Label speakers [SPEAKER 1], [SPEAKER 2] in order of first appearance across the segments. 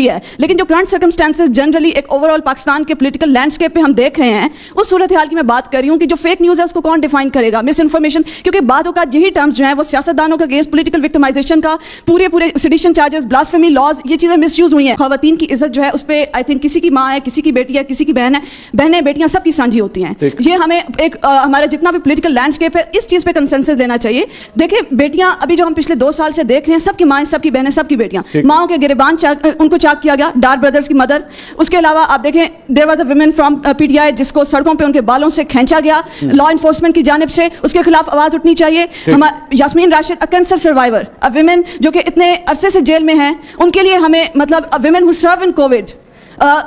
[SPEAKER 1] है, लेकिन जो करंट सर्कमस्टेंसेस जनरली एक ओवरऑल पाकिस्तान के पॉलिटिकल लैंडस्केप पे हम देख रहे हैं, उस सूरत हाल की मैं बात कर रही हूँ कि जो फेक न्यूज़ है उसको कौन डिफाइन करेगा, मिस इन्फॉर्मेशन, क्योंकि बातों का यही टर्म्स जो है वो सियासतदानों का अगेंस्ट पॉलिटिकल विक्टिमाइजेशन का पूरे सेडिशन चार्जेस, ब्लास्फेमी लॉज, ये चीज़ें मिसयूज हुई हैं। खवातीन की इज्जत जो है उस पर आई थिंक किसी की माँ है, किसी की बेटी है, किसी की बहन है, बहनें बेटियाँ सबकी साझी होती हैं। ये हमें एक हमारा जितना भी पॉलिटिकल लैंडस्केप है इस चीज़ पे कंसेंसस लेना चाहिए। देखिए बेटियाँ अभी जो हम पिछले 2 साल से देख रहे हैं, सबकी माएँ, सबकी बहनें, सबकी बेटियाँ, माओ के गिरबान उनको चाक किया गया, डार ब्रदर्स की मदर। उसके अलावा आप देखें there was a women from PTI जिसको सड़कों पे उनके बालों से खींचा गया लॉ इन्फोर्समेंट की जानिब से, उसके खिलाफ आवाज़ उठनी चाहिए। Yasmin Rashid a cancer survivor, a women जो कि इतने अरसे से जेल में हैं, उनके लिए हमें मतलब a women who serve in COVID,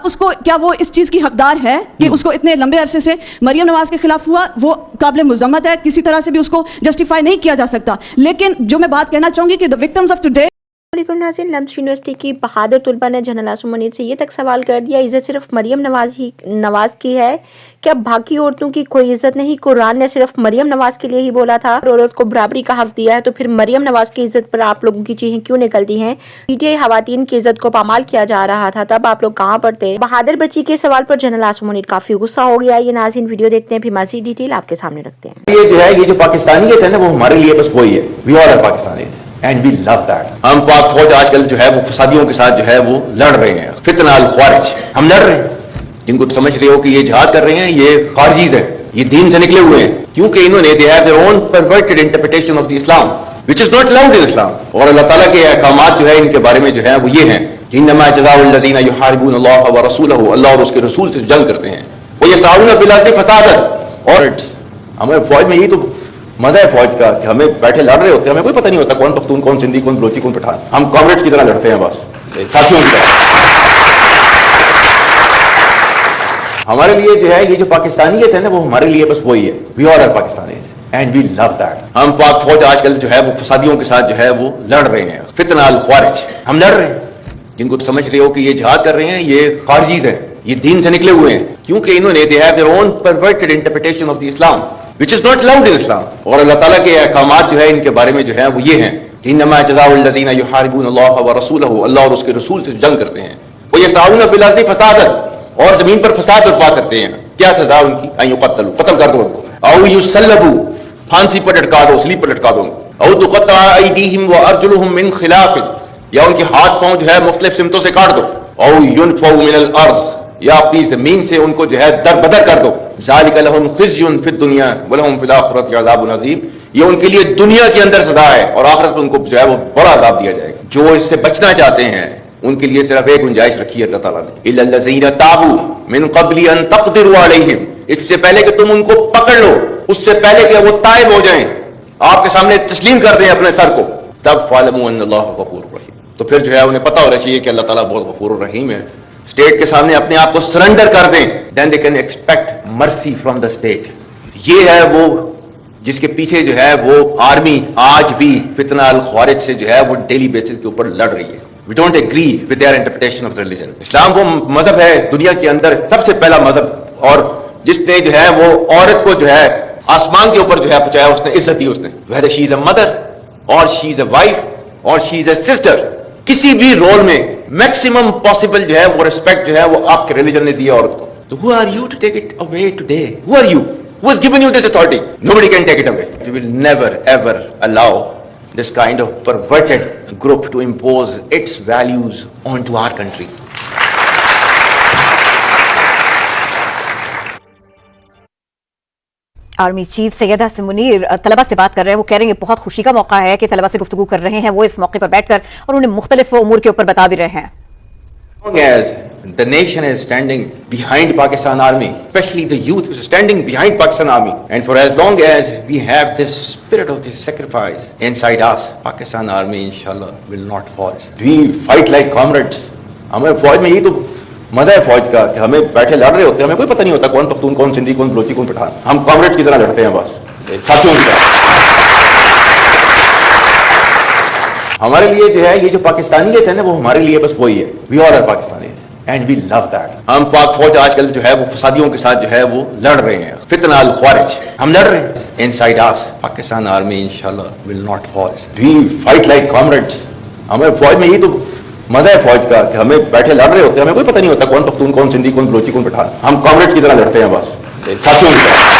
[SPEAKER 1] उसको क्या वो इस चीज़ की हकदार है कि उसको इतने लंबे अरसे से मरियम नवाज के खिलाफ हुआ, वो काबिल मुज़म्मत है, किसी तरह से भी उसको जस्टिफाई नहीं किया जा सकता। लेकिन जो मैं बात कहना चाहूँगी कि द विक्टिम्स ऑफ टुडे।
[SPEAKER 2] नाज़रीन, लम्स यूनिवर्सिटी की बहादुर तुलबा ने जनरल आसिम मुनीर से ये तक सवाल कर दिया, इज़्ज़त सिर्फ मरियम नवाज की है क्या बाकी औरतों की कोई इज्जत नहीं? कुरान ने सिर्फ मरियम नवाज के लिए ही बोला था, औरत को बराबरी का हक दिया है, तो फिर मरियम नवाज की इज्जत पर आप लोगों की चीखें क्यों निकलती हैं? पीटीआई खवातीन की इज्जत को पामाल किया जा रहा था, तब आप लोग कहाँ पर थे? बहादुर बच्ची के सवाल पर जनरल आसिम मुनीर काफी गुस्सा हो गया। ये नाज़रीन वीडियो देखते हैं, फिर मज़ीद डिटेल आपके सामने रखते हैं।
[SPEAKER 3] ये जो है, ये जो पाकिस्तानियत है ना, वो हमारे लिए बस वही है, we all are Pakistani and we love that. हम पाक फौज आजकल जो है वो फसादियों के साथ जो है वो लड़ रहे हैं, फितना अल ख्वारिज हम लड़ रहे हैं। जिनको समझ रहे हो कि ये जिहाद कर रहे हैं, ये खारजीज है, ये दीन से निकले हुए हैं, क्योंकि इन्होंने they have their own perverted interpretation of the Islam which is not allowed in Islam. और अल्लाह ताला के अहकामात जो है इनके बारे में जो है वो ये हैं, इन्नमा जज़ाउल लज़ीना युहारिबून अल्लाह व रसूलहू, अल्लाह और उसके रसूल से जंग करते हैं, वो यसाउना फिल अर्ज़ि फसादन। और हमें फौज में यही तो मजा है फौज का कि हमें बैठे लड़ रहे होते हैं, हमें कोई पता नहीं होता कौन पख्तून, कौन सिंधी, कौन बलोची, कौन पठान, हम कॉमरेड्स की तरह लड़ते हैं, बस साथियों की तरह। हमारे लिए जो है, ये जो पाकिस्तानियत है ना, वो हमारे लिए बस वही है, we all are Pakistani and we love that. हम पाक फौज आजकल जो है वो फसादियों के साथ जो है वो लड़ रहे हैं, फितना अल ख्वारिज हम लड़ रहे हैं। जिनको समझ रहे हो कि ये जिहाद कर रहे हैं, ये खारजीज है, ये दीन से निकले हुए हैं, क्योंकि इन्होंने they have their own perverted interpretation of the Islam which is not allowed in Islam. और अल्लाह ताला के अहकामात जो है इनके बारे में जो है वो ये हैं, इन्नमा जज़ाउल लज़ीना युहारिबून अल्लाह व रसूलहू, अल्लाह और उसके रसूल से जंग करते हैं, वो यसाउना फिल अर्ज़ि फसादन, और जमीन पर फसाद बर्पा करते हैं। क्या सजा उनकी? अन युक़त्तलू, कत्ल कर दो उनको, औ युसल्लबू, फांसी पर लटका दो, स्लीप पर लटका दो उनको, औ तुक़त्तअ अयदीहिम व अर्जुलुहुम मिन खिलाफ़, या उनके हाथ पांव जो है मुख्तलिफ सिमतों से काट दो, औ युनफ़ऊ मिनल अर्ज़, या अपनी जमीन से उनको जो है दरबदर कर दो। ज़ालिका लहुम ख़िज़्युन फ़िद दुनिया व लहुम फ़िल आख़िरति अज़ाबुन अज़ीम, ये उनके लिए दुनिया के अंदर सजा है और आखिरत में उनको जो है वो बड़ा अज़ाब दिया जाएगा। जो इससे बचना चाहते हैं उनके लिए सिर्फ एक गुंजाइश रखी है अल्लाह ताला ने, इल्ला लज़ीना ताबू मिन क़ब्ली अन तक़दिरू अलैहिम, इससे पहले कि तुम उनको पकड़ लो, उससे पहले कि वो ताइब हो जाएं, आपके सामने तस्लीम कर दें अपने सर को, तब फ़अलमू अन्नल्लाह गफ़ूरुर रहीम, तो फिर जो है उन्हें पता होना चाहिए कि अल्लाह ताला बहुत गफ़ूरुर रहीम है। स्टेट के सामने अपने आप को सरेंडर कर दें, then they can expect mercy from the state. ये है वो जिसके पीछे जो है वो आर्मी आज भी फितना अल ख्वारिज से जो है वो डेली बेसिस के ऊपर लड़ रही है। We don't agree with their interpretation of religion. इस्लाम वो मजहब है दुनिया के अंदर सबसे पहला मजहब, और जिसने जो है वो औरत को जो है आसमान के ऊपर जो है पहुंचाया, उसने इज्जत दी, उसने whether she is a mother और शी इज अ वाइफ और शी इज अ सिस्टर, किसी भी रोल में मैक्सिमम पॉसिबल जो है वो रिस्पेक्ट जो है वो आपके रिलीजन ने दिया औरत को। तो who are you to take it away today? Who are you? Who has given you this authority? Nobody can take it away. We will never ever allow this kind of perverted group to impose its values onto our country.
[SPEAKER 4] Army chief Syed Asim Munir तलबा से बात कर रहे हैं। वो कह रहे हैं बहुत खुशी का मौका है कि तलबा से गुफ्तगू कर रहे हैं वो इस मौके पर बैठकर, और उन्हें मुख्तलिफ उमूर के ऊपर बता भी रहे हैं।
[SPEAKER 3] As the nation is standing behind Pakistan Army, especially the youth is standing behind Pakistan Army, and for as long as we have this spirit of this sacrifice inside us, Pakistan Army inshallah will not fall. We fight like comrades. हमें फौज में यही तो मजा है फौज का कि हमें बैठे लड़ रहे होते हैं, हमें कोई पता नहीं होता कौन पख्तून, कौन सिंधी, कौन बलोची, कौन पठान, हम कॉमरेड्स की तरह लड़ते हैं, बस साथियों की तरह। हमारे लिए जो है, ये जो पाकिस्तानियत है ना, वो हमारे लिए बस वही है, we all are Pakistani and we love that. हम पाक फौज आजकल जो है वो फसादियों के साथ जो है वो लड़ रहे हैं, फितना अल ख्वारिज हम लड़ रहे हैं। इनसाइड अस पाकिस्तान आर्मी इंशाल्लाह will not fall. We fight like comrades. हमें फौज में यही तो मजा है फौज का कि हमें बैठे लड़ रहे होते हैं, हमें कोई पता नहीं होता कौन पख्तून, कौन सिंधी, कौन बलोची, कौन पठान। हम कॉमरेड की तरह लड़ते हैं बस, साथियों की तरह।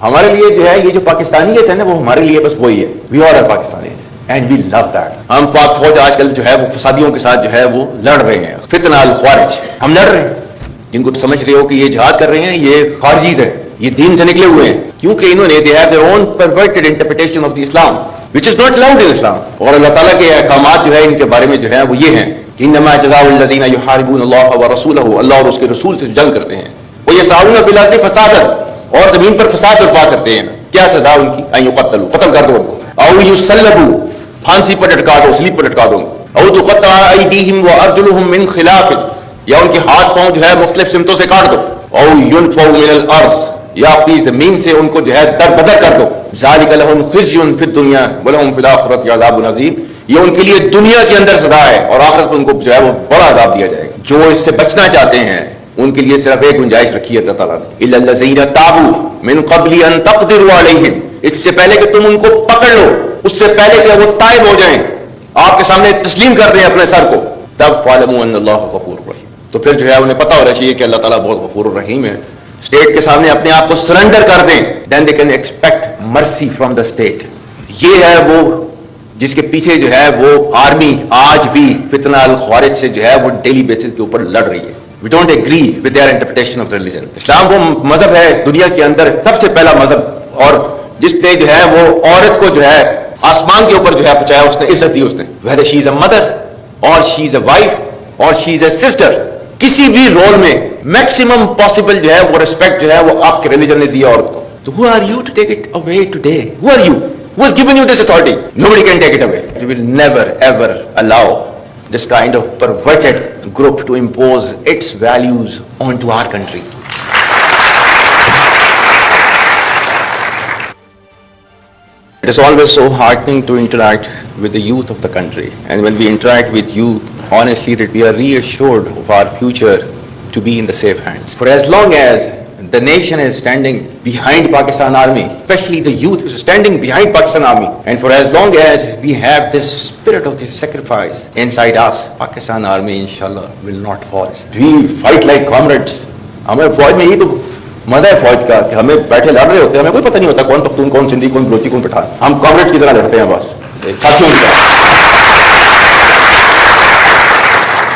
[SPEAKER 3] हमारे लिए जो है ये जो पाकिस्तानियत है ना, वो हमारे लिए बस वही है, we all are Pakistani and we love that. हम पाक फौज आजकल जो है वो फसादियों के साथ जो है वो लड़ रहे हैं, फितना अल ख्वारिज, हम लड़ रहे हैं। जिनको समझ रहे हो कि ये जिहाद कर रहे हैं, ये खारजीज है, ये दीन से निकले हुए हैं, क्योंकि इन्होंने they have their own perverted interpretation of the Islam which is not allowed in Islam. और अल्लाह ताला के अहकामात जो है इनके बारे में जो है वो ये हैं कि इन्नमा जज़ाउल लज़ीना युहारिबून अल्लाह व रसूलहू, अल्लाह और उसके रसूल से जंग करते हैं, वो यसाऊन फिल अर्ज़ि फसादन, और जमीन पर फसाद बर्पा करते हैं। क्या सजा उनकी? अन युक़त्तलू, कत्ल कर दो उनको, औ युसल्लबू, फांसी पर लटका दो, स्लीप पर लटका दो उनको, औ तुक़त्तअ अयदीहिम व अर्जुलुहुम मिन खिलाफ, या उनके हाथ पांव जो है मुख्तलिफ सिमतों से काट दो, औ युनफ़ऊ मिनल अर्ज़, या अपनी जमीन से उनको जो है दर बदर कर दो। ज़ालिका लहुम ख़िज़्युन फ़िद दुनिया व लहुम फ़िल आख़िरति अज़ाबुन अज़ीम, ये उनके लिए दुनिया के अंदर सजा है और आखिरत में उनको जो है वो बड़ा अज़ाब दिया जाएगा। जो इससे बचना चाहते हैं उनके लिए सिर्फ एक गुंजाइश रखी है अल्लाह ताला ने, इल्ला लज़ीना ताबू मिन क़ब्ली अन तक़दिरू अलैहिम, इससे पहले कि तुम उनको पकड़ लो, उससे पहले कि वो ताइब हो जाएं, आपके सामने तस्लीम कर दें अपने सर को, तब फ़अलमू अन्नल्लाह गफ़ूरुर रहीम, तो फिर जो है उन्हें पता होना चाहिए कि अल्लाह ताला बहुत गफूर रहीम है। स्टेट के सामने अपने आप को सरेंडर कर दें, then they can expect mercy from the state. ये है वो जिसके पीछे जो है वो आर्मी आज भी फितना अल ख्वारिज से जो है वो डेली बेसिस के ऊपर लड़ रही है। We don't agree with their interpretation of religion. इस्लाम वो मजहब है दुनिया के अंदर सबसे पहला मजहब, और जिसने जो है वो औरत को जो है आसमान के ऊपर जो है पहुंचाया, उसने इज्जत दी उसने, whether she is a mother और शी इज अ वाइफ और शी इज अ सिस्टर, किसी भी रोल में मैक्सिमम पॉसिबल जो है वो रिस्पेक्ट जो है वो आपके रिलीजन ने दिया औरत को। तो who are you to take it away today? Who are you? Who has given you this authority? Nobody can take it away. We will never ever allow this kind of perverted group to impose its values onto our country. It is always so heartening to interact with the youth of the country, and when we interact with you, honestly that we are reassured of our future to be in the safe hands. For as long as the nation is standing behind Pakistan Army, especially the youth is standing behind Pakistan Army, and for as long as we have this spirit of this sacrifice inside us, Pakistan Army inshallah will not fall. We fight like comrades. हमें फौज में यही तो मजा है फौज का कि हमें बैठे लड़ रहे होते हैं, हमें कोई पता नहीं होता कौन पख्तून, कौन सिंधी, कौन बलोची, कौन पठान। हम कॉमरेड की तरह लड़ते हैं बस, साथियों की तरह।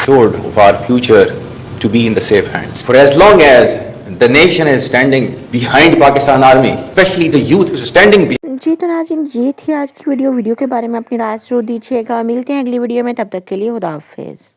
[SPEAKER 3] Assured of our future to be in the safe hands. For as long as the nation is standing behind Pakistan Army, especially the youth is standing behind.
[SPEAKER 2] जी तो नाज़रीन, ये थी आज की वीडियो के बारे में अपनी राय जरूर दीजिएगा। मिलते हैं अगली वीडियो में, तब तक के लिए खुदा हाफिज़।